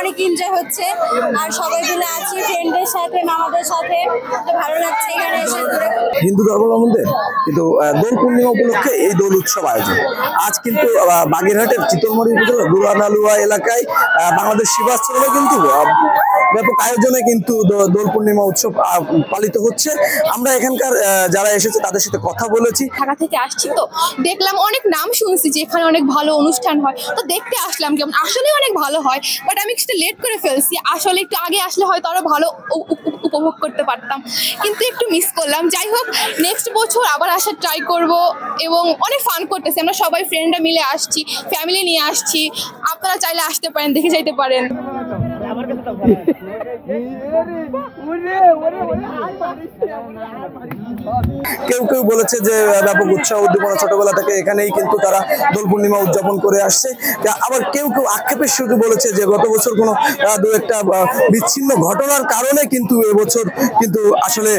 অনেক এনজয় হচ্ছে আর সবাই মিলে আছি ফ্রেন্ডদের সাথে মামাদের সাথে, ভালো লাগছে এখানে এসে। হিন্দু ধর্মাবলম্বীদের কিন্তু দোল পূর্ণিমা উপলক্ষে এই দোল উৎসব আয়োজন। আজ কিন্তু বাগেরহাটের চিতলমারি উপজেলার গুড়ানালুয়া এলাকায় বাংলাদেশ শিবাশ্রমে কিন্তু ব্যাপক আয়োজনে কিন্তু দোল পূর্ণিমা উৎসব পালিত হচ্ছে। আমরা এখানকার যারা এসেছে তাদের সাথে কথা বলেছি। ঢাকা থেকে আসছি তো দেখলাম, অনেক নাম শুনছি যে এখানে অনেক ভালো অনুষ্ঠান হয়, তো দেখতে আসলাম কেমন। আসলে অনেক ভালো হয়, বাট আমি একটু লেট করে ফেলছি। আসলে একটু আগে আসলে হয়তো আরো ভালো উপভোগ করতে পারতাম, কিন্তু একটু মিস করলাম। যাই হোক, নেক্সট বছর আবার আসার ট্রাই করব এবং অনেক ফান করতেছি। আমরা সবাই ফ্রেন্ডরা মিলে আসছি, ফ্যামিলি নিয়ে আসছি। আপনারা চাইলে আসতে পারেন, দেখে যাইতে পারেন। কেউ কেউ বলেছে যে ব্যাপক উৎসাহ উদ্দীপনা ছোটবেলা থেকে এখানেই কিন্তু তারা দোল পূর্ণিমা উদযাপন করে আসছে। আবার কেউ কেউ আক্ষেপের সুরে বলেছে যে গত বছর কোনো দু একটা বিচ্ছিন্ন ঘটনার কারণে কিন্তু এবছর কিন্তু আসলে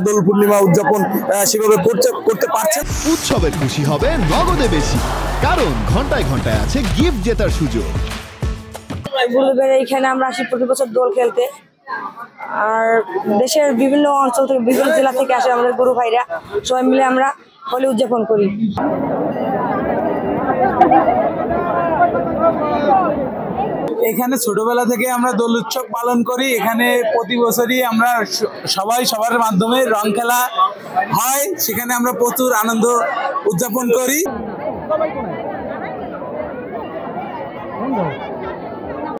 দোল পূর্ণিমা উদযাপন সেভাবে করতে পারছে। উৎসবের খুশি হবে নগদে বেশি, কারণ ঘন্টায় ঘন্টায় আছে গিফট জেতার সুযোগ। গুরুদের এইখানে আমরা আসি প্রতি বছর দোল খেলতে, আর দেশের বিভিন্ন অঞ্চল থেকে বিভিন্ন জেলা থেকে আসে আমাদের গুরু ভাইরা, সবাই মিলে আমরা হোলি উদযাপন করি। এখানে ছোটবেলা থেকে আমরা দোল উৎসব পালন করি। এখানে প্রতি বছরই আমরা সবাই সবার মাধ্যমে রং খেলা হয়, সেখানে আমরা প্রচুর আনন্দ উদযাপন করি।